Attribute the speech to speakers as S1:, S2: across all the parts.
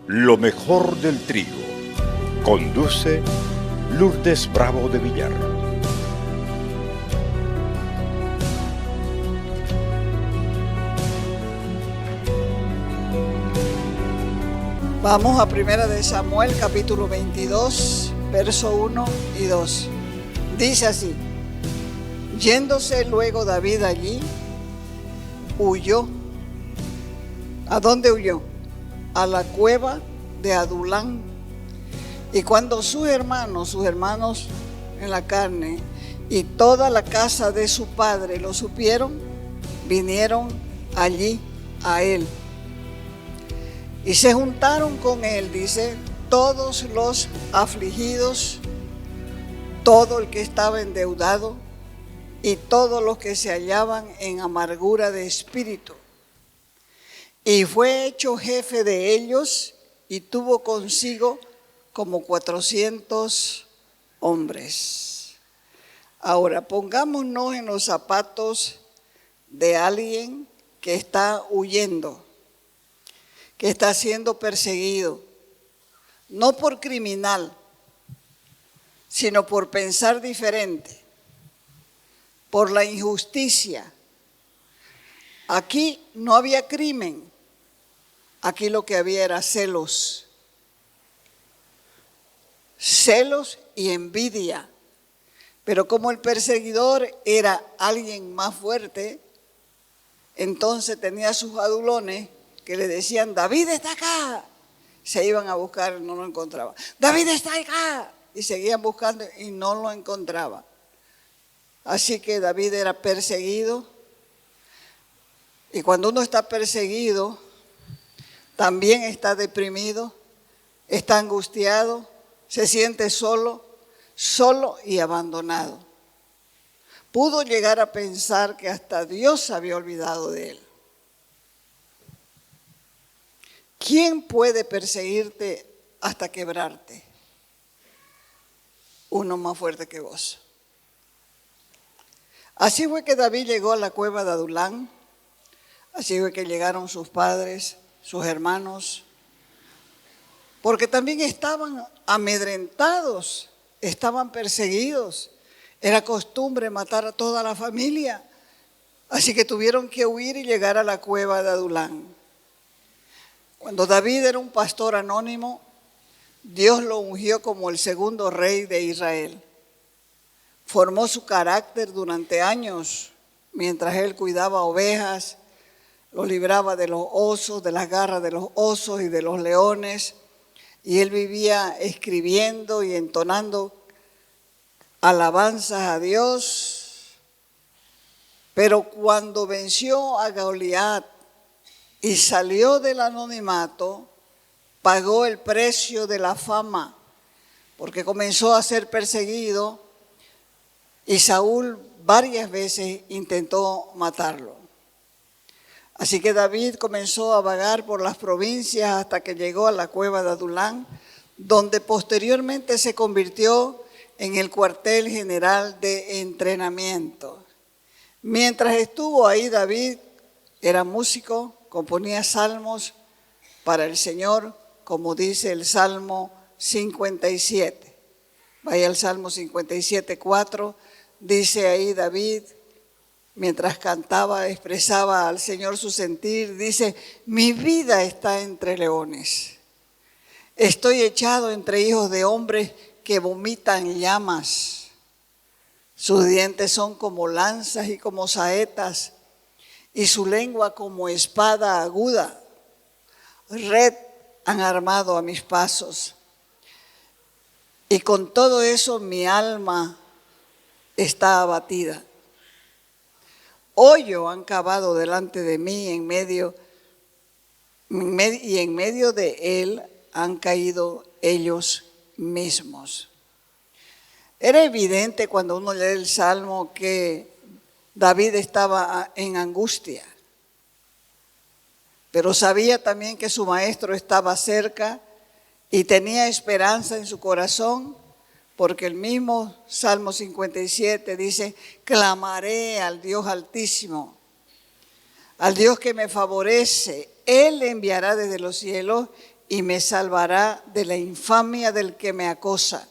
S1: Lo mejor del trigo. Conduce Lourdes Bravo de Villar.
S2: Vamos a 1 de Samuel, capítulo 22, verso 1 y 2. Dice así: yéndose luego David allí, huyó. ¿A dónde huyó? A la cueva de Adulán. Y cuando sus hermanos en la carne y toda la casa de su padre lo supieron, vinieron allí a él. Y se juntaron con él, dice, todos los afligidos, todo el que estaba endeudado y todos los que se hallaban en amargura de espíritu. Y fue hecho jefe de ellos y tuvo consigo como 400 hombres. Ahora, pongámonos en los zapatos de alguien que está huyendo, que está siendo perseguido, no por criminal, sino por pensar diferente, por la injusticia. Aquí no había crimen, aquí lo que había era celos y envidia. Pero como el perseguidor era alguien más fuerte, entonces tenía sus adulones que le decían: David está acá. Se iban a buscar, no lo encontraban. David está acá. Y seguían buscando y no lo encontraban. Así que David era perseguido. Y cuando uno está perseguido, también está deprimido, está angustiado, se siente solo y abandonado. Pudo llegar a pensar que hasta Dios había olvidado de él. ¿Quién puede perseguirte hasta quebrarte? Uno más fuerte que vos. Así fue que David llegó a la cueva de Adulán. Así fue que llegaron sus padres, sus hermanos, porque también estaban amedrentados, estaban perseguidos. Era costumbre matar a toda la familia. Así que tuvieron que huir y llegar a la cueva de Adulán. Cuando David era un pastor anónimo, Dios lo ungió como el segundo rey de Israel. Formó su carácter durante años mientras él cuidaba ovejas, lo libraba de los osos, de las garras de los osos y de los leones. Y él vivía escribiendo y entonando alabanzas a Dios. Pero cuando venció a Goliat y salió del anonimato, pagó el precio de la fama, porque comenzó a ser perseguido y Saúl varias veces intentó matarlo. Así que David comenzó a vagar por las provincias hasta que llegó a la cueva de Adulán, donde posteriormente se convirtió en el cuartel general de entrenamiento. Mientras estuvo ahí, David era músico, componía salmos para el Señor, como dice el Salmo 57. Vaya al Salmo 57, 4, dice ahí David, mientras cantaba, expresaba al Señor su sentir, dice: mi vida está entre leones, estoy echado entre hijos de hombres que vomitan llamas, sus dientes son como lanzas y como saetas, y su lengua como espada aguda, red han armado a mis pasos, y con todo eso mi alma está abatida. Hoyo han cavado delante de mí y en medio de él han caído ellos mismos. Era evidente cuando uno lee el Salmo que David estaba en angustia, pero sabía también que su maestro estaba cerca y tenía esperanza en su corazón, porque el mismo Salmo 57 dice: clamaré al Dios Altísimo, al Dios que me favorece. Él enviará desde los cielos y me salvará de la infamia del que me acosa.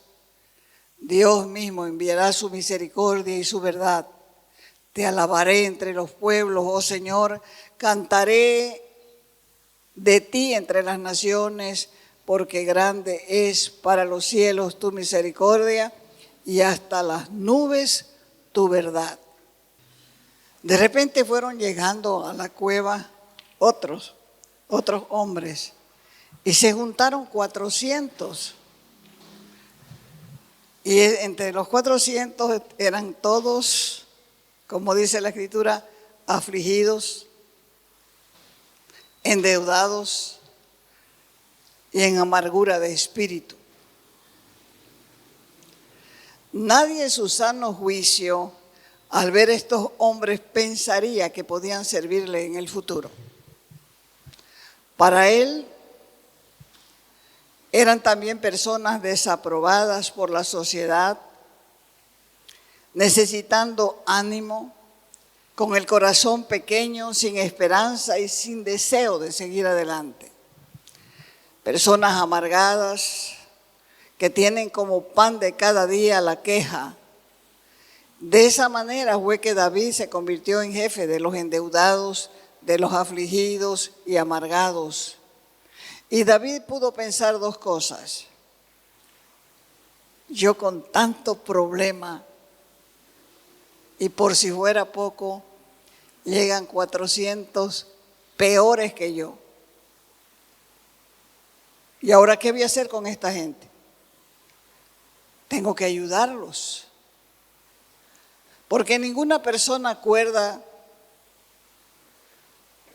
S2: Dios mismo enviará su misericordia y su verdad. Te alabaré entre los pueblos, oh Señor, cantaré de ti entre las naciones, porque grande es para los cielos tu misericordia y hasta las nubes tu verdad. De repente fueron llegando a la cueva otros hombres y se juntaron 400. Y entre los 400 eran todos, como dice la Escritura, afligidos, endeudados y en amargura de espíritu. Nadie en su sano juicio, al ver estos hombres, pensaría que podían servirle en el futuro. Para él, eran también personas desaprobadas por la sociedad, necesitando ánimo, con el corazón pequeño, sin esperanza y sin deseo de seguir adelante. Personas amargadas que tienen como pan de cada día la queja. De esa manera fue que David se convirtió en jefe de los endeudados, de los afligidos y amargados. Y David pudo pensar dos cosas. Yo con tanto problema, y por si fuera poco, llegan 400 peores que yo. ¿Y ahora qué voy a hacer con esta gente? Tengo que ayudarlos. Porque ninguna persona cuerda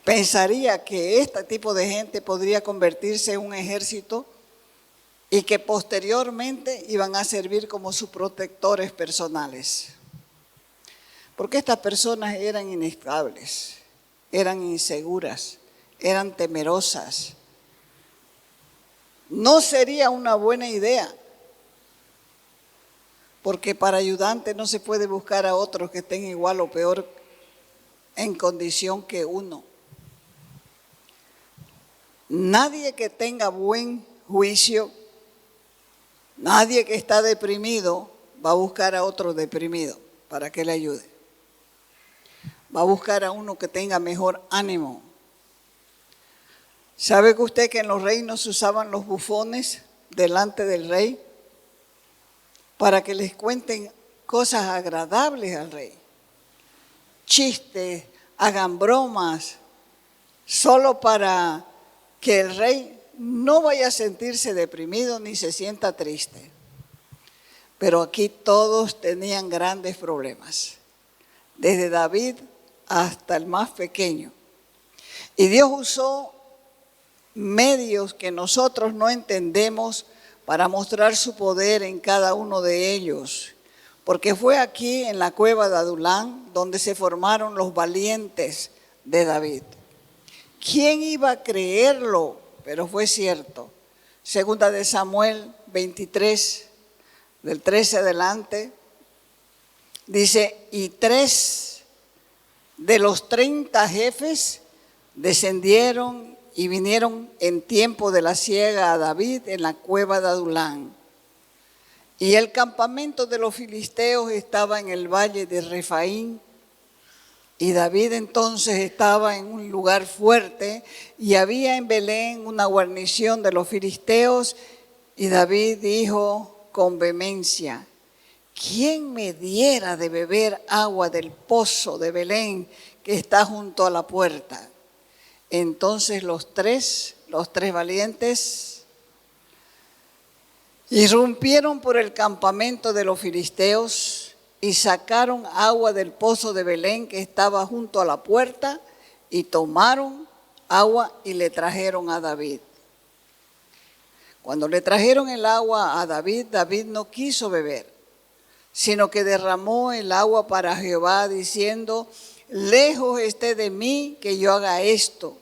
S2: pensaría que este tipo de gente podría convertirse en un ejército y que posteriormente iban a servir como sus protectores personales. Porque estas personas eran inestables, eran inseguras, eran temerosas. No sería una buena idea, porque para ayudante no se puede buscar a otros que estén igual o peor en condición que uno. Nadie que tenga buen juicio, nadie que está deprimido va a buscar a otro deprimido para que le ayude. Va a buscar a uno que tenga mejor ánimo. ¿Sabe que usted que en los reinos se usaban los bufones delante del rey para que les cuenten cosas agradables al rey? Chistes, hagan bromas, solo para que el rey no vaya a sentirse deprimido ni se sienta triste. Pero aquí todos tenían grandes problemas, desde David hasta el más pequeño. Y Dios usó medios que nosotros no entendemos para mostrar su poder en cada uno de ellos. Porque fue aquí en la cueva de Adulán donde se formaron los valientes de David. ¿Quién iba a creerlo? Pero fue cierto. Segunda de Samuel 23, del 13 adelante, dice, y 3 de los 30 jefes descendieron y vinieron en tiempo de la siega a David en la cueva de Adulán. Y el campamento de los filisteos estaba en el valle de Refaín. Y David entonces estaba en un lugar fuerte y había en Belén una guarnición de los filisteos. Y David dijo con vehemencia, ¿quién me diera de beber agua del pozo de Belén que está junto a la puerta? Entonces los tres valientes, irrumpieron por el campamento de los filisteos y sacaron agua del pozo de Belén que estaba junto a la puerta y tomaron agua y le trajeron a David. Cuando le trajeron el agua a David, David no quiso beber, sino que derramó el agua para Jehová diciendo, lejos esté de mí que yo haga esto.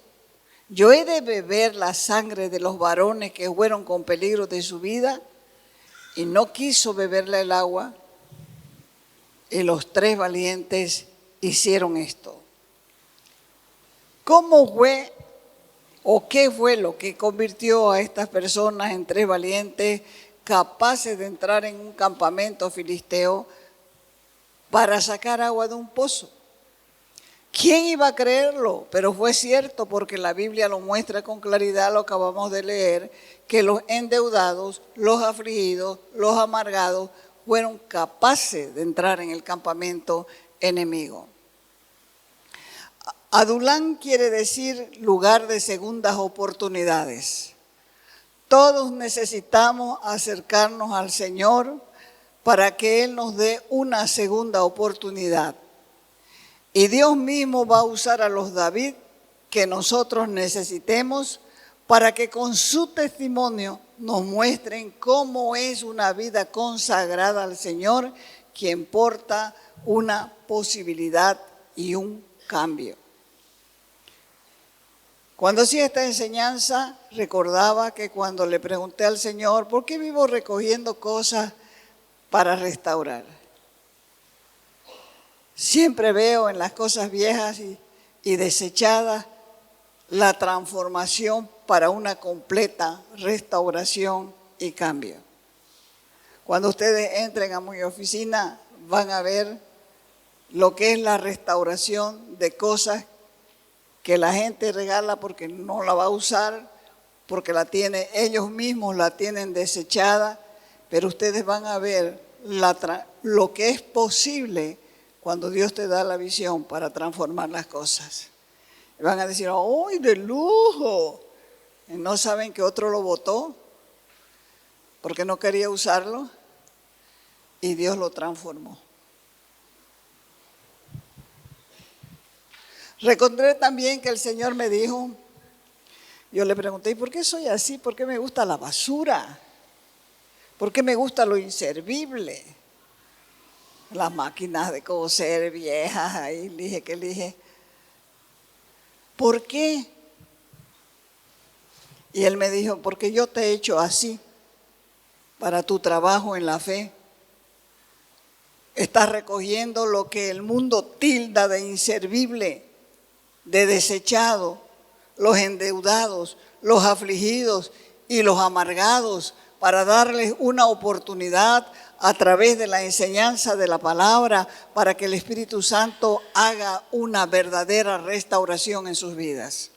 S2: Yo he de beber la sangre de los varones que fueron con peligro de su vida. Y no quiso beberle el agua. Y los 3 valientes hicieron esto. ¿Cómo fue ¿O qué fue lo que convirtió a estas personas en 3 valientes capaces de entrar en un campamento filisteo para sacar agua de un pozo? ¿Quién iba a creerlo? Pero fue cierto, porque la Biblia lo muestra con claridad, lo acabamos de leer, que los endeudados, los afligidos, los amargados fueron capaces de entrar en el campamento enemigo. Adulán quiere decir lugar de segundas oportunidades. Todos necesitamos acercarnos al Señor para que Él nos dé una segunda oportunidad. Y Dios mismo va a usar a los David que nosotros necesitemos para que con su testimonio nos muestren cómo es una vida consagrada al Señor, quien porta una posibilidad y un cambio. Cuando hacía esta enseñanza, recordaba que cuando le pregunté al Señor, ¿por qué vivo recogiendo cosas para restaurar? Siempre veo en las cosas viejas y desechadas la transformación para una completa restauración y cambio. Cuando ustedes entren a mi oficina, van a ver lo que es la restauración de cosas que la gente regala porque no la va a usar, porque ellos mismos la tienen desechada, pero ustedes van a ver lo que es posible cuando Dios te da la visión para transformar las cosas. Y van a decir, ¡ay, de lujo! Y no saben que otro lo botó porque no quería usarlo y Dios lo transformó. Recordé también que el Señor me dijo, yo le pregunté, ¿y por qué soy así? ¿Por qué me gusta la basura? ¿Por qué me gusta lo inservible? Las máquinas de coser viejas, ahí elige. ¿Por qué? Y él me dijo, porque yo te he hecho así para tu trabajo en la fe. Estás recogiendo lo que el mundo tilda de inservible, de desechado, los endeudados, los afligidos y los amargados, para darles una oportunidad a través de la enseñanza de la palabra, para que el Espíritu Santo haga una verdadera restauración en sus vidas.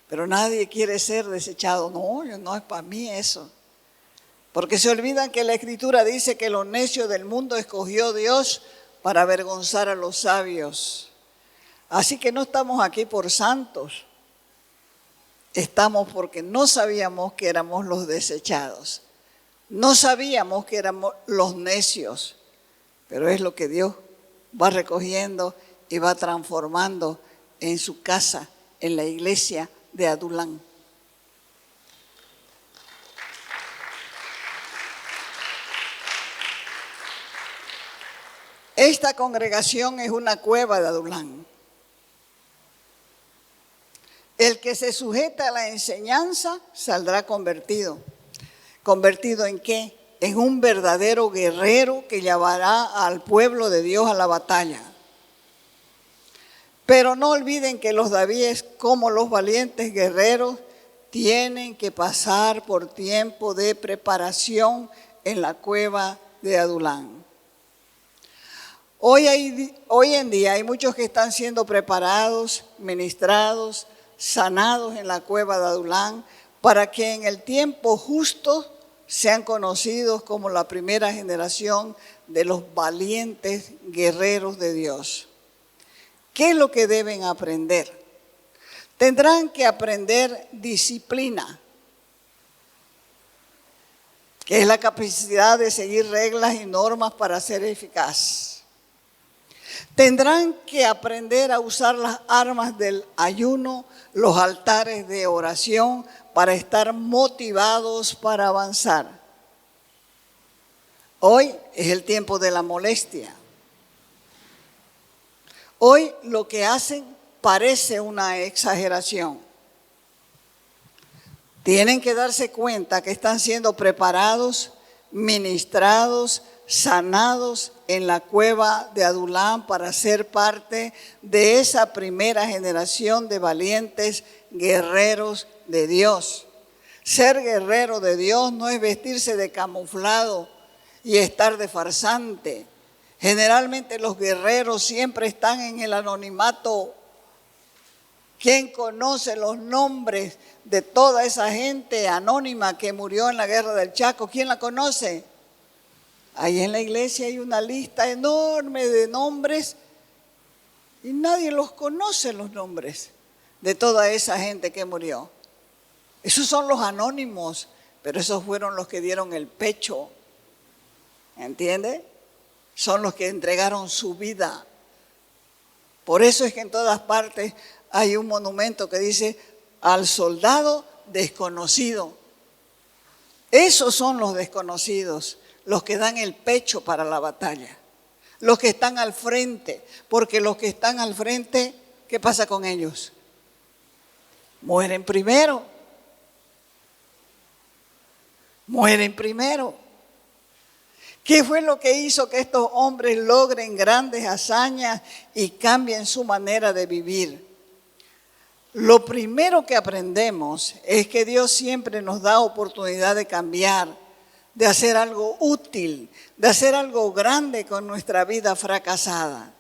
S2: Pero nadie quiere ser desechado. No es para mí eso. Porque se olvidan que la Escritura dice que lo necio del mundo escogió Dios para avergonzar a los sabios. Así que no estamos aquí por santos. Estamos porque no sabíamos que éramos los desechados. No sabíamos que éramos los necios. Pero es lo que Dios va recogiendo y va transformando en su casa, en la iglesia de Adulán. Esta congregación es una cueva de Adulán. El que se sujeta a la enseñanza saldrá convertido. ¿Convertido en qué? En un verdadero guerrero que llevará al pueblo de Dios a la batalla. Pero no olviden que los Davíes, como los valientes guerreros, tienen que pasar por tiempo de preparación en la cueva de Adulán. Hoy en día hay muchos que están siendo preparados, ministrados, sanados en la cueva de Adulán, para que en el tiempo justo sean conocidos como la primera generación de los valientes guerreros de Dios. ¿Qué es lo que deben aprender? Tendrán que aprender disciplina, que es la capacidad de seguir reglas y normas para ser eficaz. Tendrán que aprender a usar las armas del ayuno, los altares de oración, para estar motivados para avanzar. Hoy es el tiempo de la molestia. Hoy lo que hacen parece una exageración. Tienen que darse cuenta que están siendo preparados, ministrados, sanados en la cueva de Adulam para ser parte de esa primera generación de valientes guerreros de Dios. Ser guerrero de Dios no es vestirse de camuflado y estar de farsante. Generalmente los guerreros siempre están en el anonimato. ¿Quién conoce los nombres de toda esa gente anónima que murió en la guerra del Chaco? ¿Quién la conoce? Ahí en la iglesia hay una lista enorme de nombres y nadie los conoce los nombres de toda esa gente que murió. Esos son los anónimos, pero esos fueron los que dieron el pecho. ¿Entiende? Son los que entregaron su vida. Por eso es que en todas partes hay un monumento que dice al soldado desconocido. Esos son los desconocidos, los que dan el pecho para la batalla, los que están al frente, porque los que están al frente, ¿qué pasa con ellos? Mueren primero. Mueren primero. ¿Qué fue lo que hizo que estos hombres logren grandes hazañas y cambien su manera de vivir? Lo primero que aprendemos es que Dios siempre nos da oportunidad de cambiar, de hacer algo útil, de hacer algo grande con nuestra vida fracasada.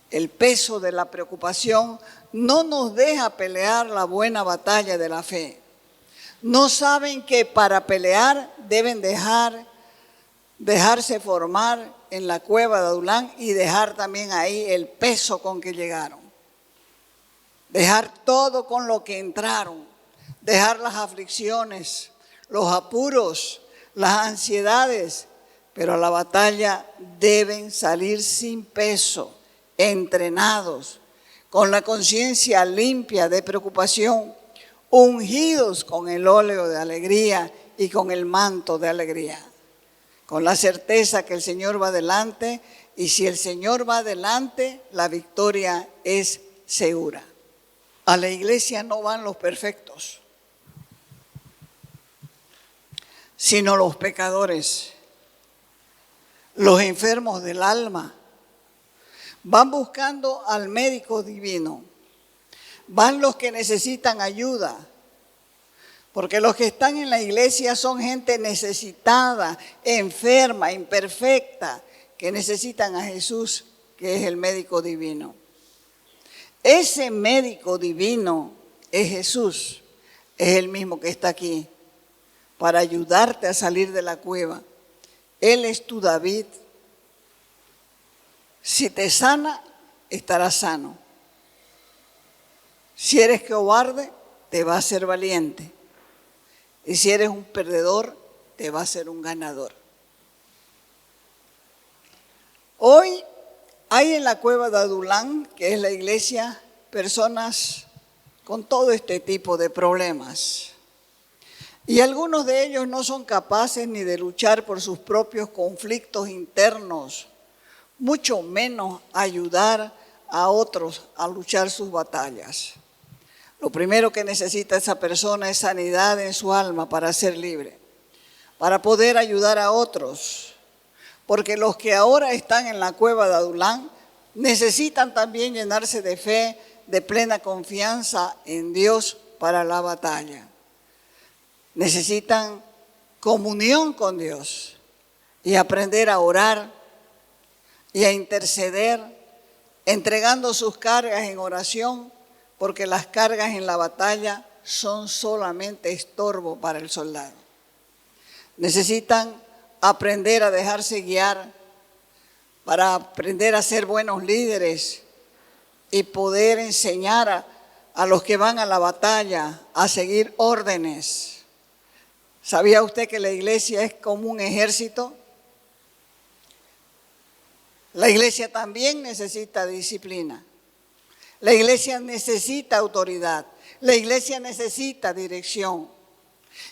S2: El peso de la preocupación no nos deja pelear la buena batalla de la fe. No saben que para pelear deben dejarse formar en la cueva de Adulam y dejar también ahí el peso con que llegaron. Dejar todo con lo que entraron, dejar las aflicciones, los apuros, las ansiedades, pero a la batalla deben salir sin peso, entrenados, con la conciencia limpia de preocupación, ungidos con el óleo de alegría y con el manto de alegría, con la certeza que el Señor va adelante, y si el Señor va adelante, la victoria es segura. A la iglesia no van los perfectos, sino los pecadores, los enfermos del alma. Van buscando al médico divino, van los que necesitan ayuda, porque los que están en la iglesia son gente necesitada, enferma, imperfecta, que necesitan a Jesús, que es el médico divino. Ese médico divino es Jesús, es el mismo que está aquí para ayudarte a salir de la cueva. Él es tu David. Si te sana, estarás sano. Si eres cobarde, te va a hacer valiente. Y si eres un perdedor, te va a hacer un ganador. Hoy hay en la cueva de Adulam, que es la iglesia, personas con todo este tipo de problemas. Y algunos de ellos no son capaces ni de luchar por sus propios conflictos internos, mucho menos ayudar a otros a luchar sus batallas. Lo primero que necesita esa persona es sanidad en su alma para ser libre, para poder ayudar a otros. Porque los que ahora están en la cueva de Adulam necesitan también llenarse de fe, de plena confianza en Dios para la batalla. Necesitan comunión con Dios y aprender a orar y a interceder, entregando sus cargas en oración, porque las cargas en la batalla son solamente estorbo para el soldado. Necesitan aprender a dejarse guiar, para aprender a ser buenos líderes y poder enseñar a los que van a la batalla a seguir órdenes. ¿Sabía usted que la iglesia es como un ejército? La iglesia también necesita disciplina. La iglesia necesita autoridad. La iglesia necesita dirección.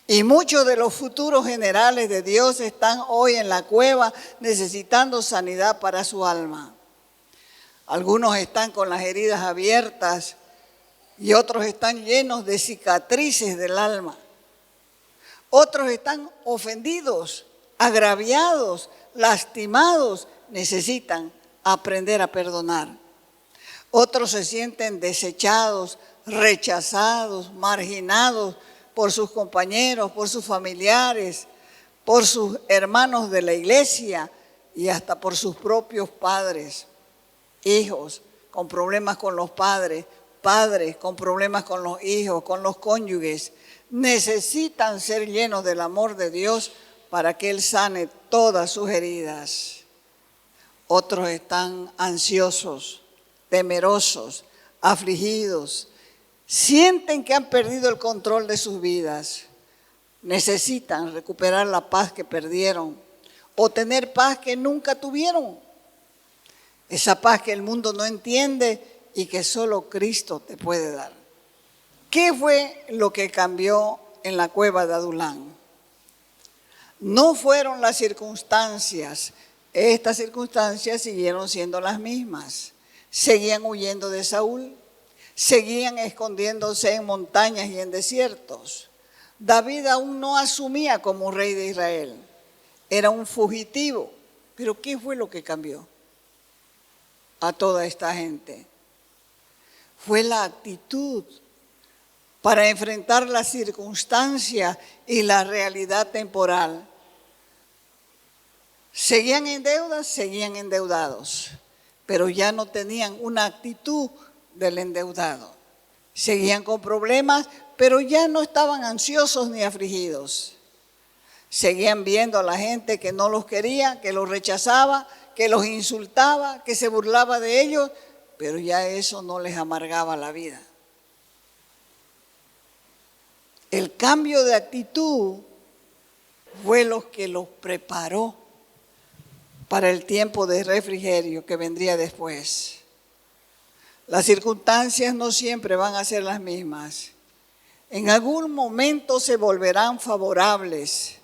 S2: Y muchos de los futuros generales de Dios están hoy en la cueva necesitando sanidad para su alma. Algunos están con las heridas abiertas y otros están llenos de cicatrices del alma. Otros están ofendidos, agraviados, lastimados, necesitan aprender a perdonar. Otros se sienten desechados, rechazados, marginados por sus compañeros, por sus familiares, por sus hermanos de la iglesia y hasta por sus propios padres. Hijos con problemas con los padres, padres con problemas con los hijos, con los cónyuges. Necesitan ser llenos del amor de Dios para que Él sane todas sus heridas. Otros están ansiosos, temerosos, afligidos. Sienten que han perdido el control de sus vidas. Necesitan recuperar la paz que perdieron o tener paz que nunca tuvieron. Esa paz que el mundo no entiende y que solo Cristo te puede dar. ¿Qué fue lo que cambió en la cueva de Adulán? No fueron las circunstancias. Estas circunstancias siguieron siendo las mismas. Seguían huyendo de Saúl, seguían escondiéndose en montañas y en desiertos. David aún no asumía como rey de Israel. Era un fugitivo. Pero ¿qué fue lo que cambió a toda esta gente? Fue la actitud para enfrentar las circunstancias y la realidad temporal. Seguían en deudas, seguían endeudados, pero ya no tenían una actitud del endeudado. Seguían con problemas, pero ya no estaban ansiosos ni afligidos. Seguían viendo a la gente que no los quería, que los rechazaba, que los insultaba, que se burlaba de ellos, pero ya eso no les amargaba la vida. El cambio de actitud fue lo que los preparó para el tiempo de refrigerio que vendría después. Las circunstancias no siempre van a ser las mismas. En algún momento se volverán favorables,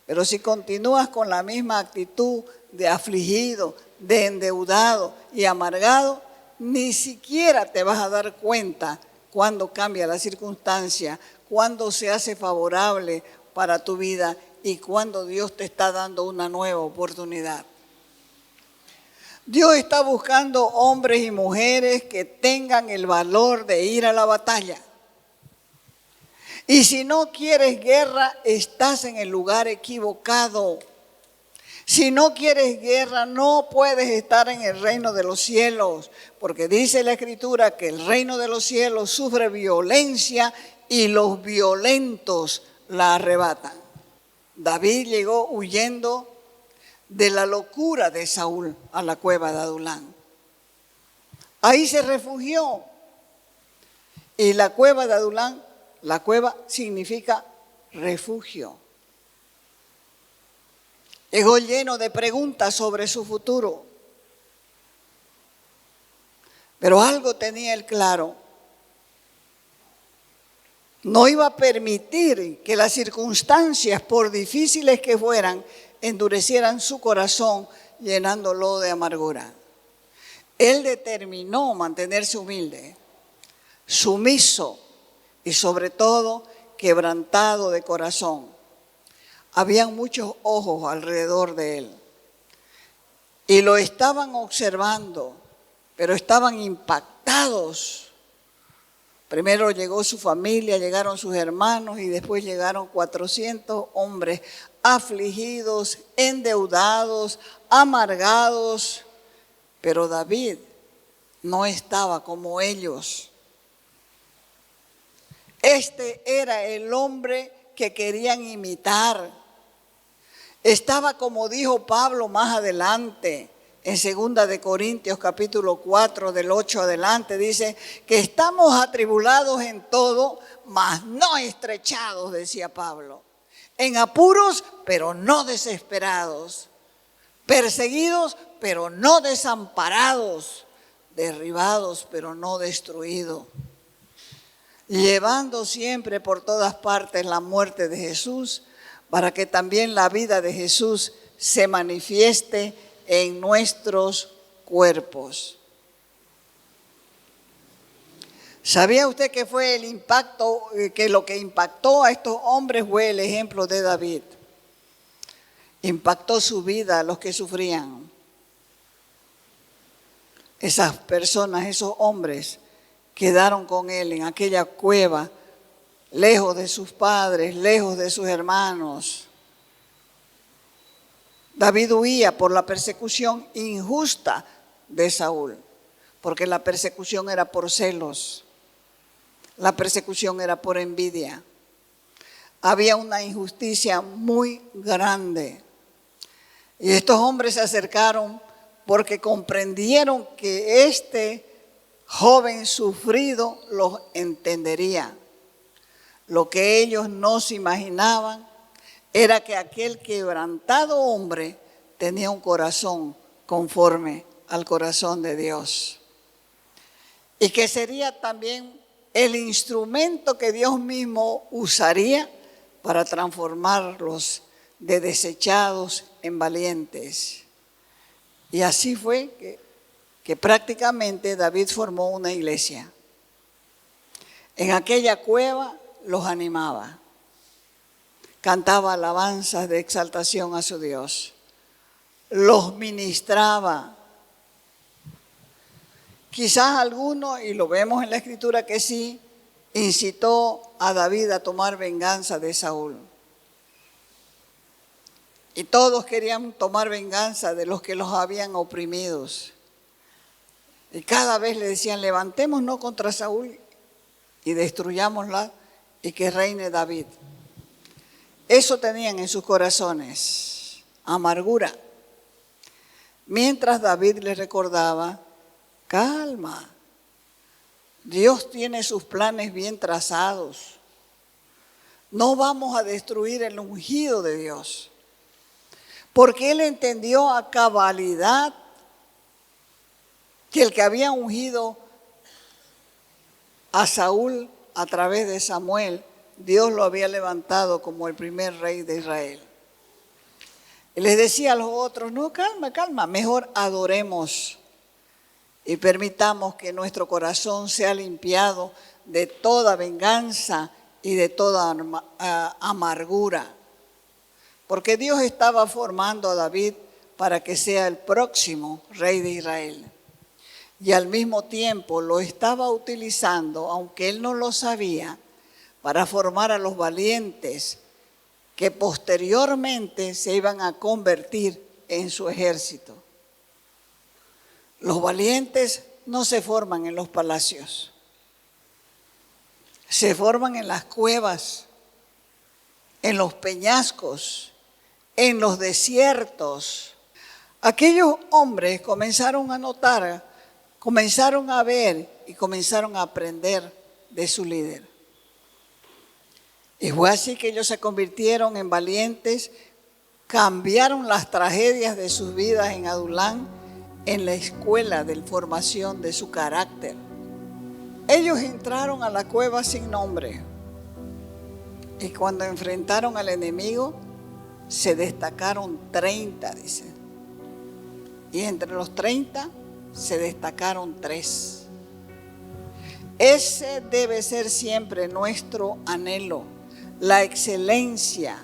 S2: pero si continúas con la misma actitud de afligido, de endeudado y amargado, ni siquiera te vas a dar cuenta cuando cambia la circunstancia, cuando se hace favorable para tu vida y cuando Dios te está dando una nueva oportunidad. Dios está buscando hombres y mujeres que tengan el valor de ir a la batalla. Y si no quieres guerra, estás en el lugar equivocado. Si no quieres guerra, no puedes estar en el reino de los cielos, porque dice la Escritura que el reino de los cielos sufre violencia y los violentos la arrebatan. David llegó huyendo de la locura de Saúl a la cueva de Adulán. Ahí se refugió. Y la cueva de Adulán, la cueva significa refugio. Llegó lleno de preguntas sobre su futuro. Pero algo tenía él claro. No iba a permitir que las circunstancias, por difíciles que fueran, endurecieran su corazón, llenándolo de amargura. Él determinó mantenerse humilde, sumiso y sobre todo quebrantado de corazón. Habían muchos ojos alrededor de él y lo estaban observando, pero estaban impactados. Primero llegó su familia, llegaron sus hermanos y después llegaron 400 hombres afligidos, endeudados, amargados. Pero David no estaba como ellos. Este era el hombre que querían imitar. Estaba como dijo Pablo más adelante. En 2 de Corintios capítulo 4 del 8 adelante dice que estamos atribulados en todo, mas no estrechados, decía Pablo. En apuros, pero no desesperados. Perseguidos, pero no desamparados. Derribados, pero no destruidos. Llevando siempre por todas partes la muerte de Jesús, para que también la vida de Jesús se manifieste en nuestros cuerpos. ¿Sabía usted que fue el impacto, que lo que impactó a estos hombres fue el ejemplo de David? Impactó su vida a los que sufrían. esas personas, esos hombres, quedaron con él en aquella cueva, lejos de sus padres, lejos de sus hermanos. David huía por la persecución injusta de Saúl, porque la persecución era por celos, la persecución era por envidia. Había una injusticia muy grande. Y estos hombres se acercaron porque comprendieron que este joven sufrido los entendería. Lo que ellos no se imaginaban era que aquel quebrantado hombre tenía un corazón conforme al corazón de Dios. Y que sería también el instrumento que Dios mismo usaría para transformarlos de desechados en valientes. Y así fue que prácticamente David formó una iglesia. En aquella cueva los animaba, cantaba alabanzas de exaltación a su Dios, los ministraba. Quizás alguno, y lo vemos en la Escritura que sí, incitó a David a tomar venganza de Saúl. Y todos querían tomar venganza de los que los habían oprimidos. Y cada vez le decían, levantémonos contra Saúl y destruyámosla y que reine David. Eso tenían en sus corazones, amargura. Mientras David les recordaba, calma, Dios tiene sus planes bien trazados. No vamos a destruir el ungido de Dios. Porque él entendió a cabalidad que el que había ungido a Saúl a través de Samuel, Dios lo había levantado como el primer rey de Israel. Y les decía a los otros, no, calma, calma, mejor adoremos y permitamos que nuestro corazón sea limpiado de toda venganza y de toda amargura. Porque Dios estaba formando a David para que sea el próximo rey de Israel. Y al mismo tiempo lo estaba utilizando, aunque él no lo sabía, para formar a los valientes que posteriormente se iban a convertir en su ejército. Los valientes no se forman en los palacios, se forman en las cuevas, en los peñascos, en los desiertos. Aquellos hombres comenzaron a notar, comenzaron a ver y comenzaron a aprender de su líder. Y fue así que ellos se convirtieron en valientes, cambiaron las tragedias de sus vidas en Adulán en la escuela de formación de su carácter. Ellos entraron a la cueva sin nombre y cuando enfrentaron al enemigo se destacaron 30, dice. Y entre los 30 se destacaron 3. Ese debe ser siempre nuestro anhelo, la excelencia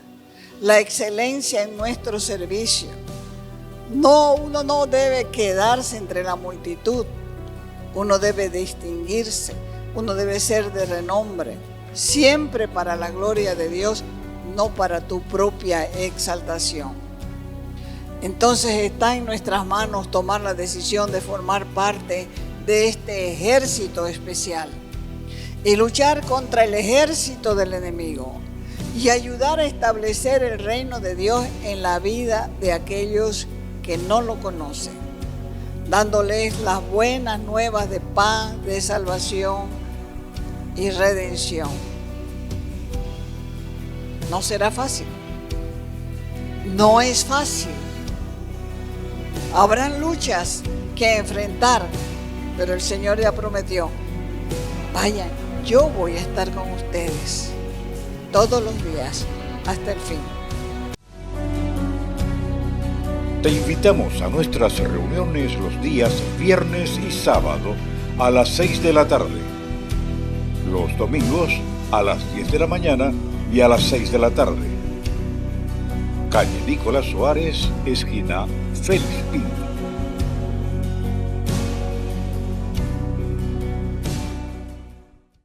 S2: en nuestro servicio. No, uno no debe quedarse entre la multitud, uno debe distinguirse, uno debe ser de renombre, siempre para la gloria de Dios, no para tu propia exaltación. Entonces está en nuestras manos tomar la decisión de formar parte de este ejército especial y luchar contra el ejército del enemigo y ayudar a establecer el reino de Dios en la vida de aquellos que no lo conocen, dándoles las buenas nuevas de paz, de salvación y redención. No será fácil, no es fácil. Habrán luchas que enfrentar, pero el Señor ya prometió, vayan, yo voy a estar con ustedes todos los días hasta el fin.
S1: Te invitamos a nuestras reuniones los días viernes y sábado a las 6 de la tarde, los domingos a las 10 de la mañana y a las 6 de la tarde. Calle Nicolás Suárez, esquina Félix Pinto.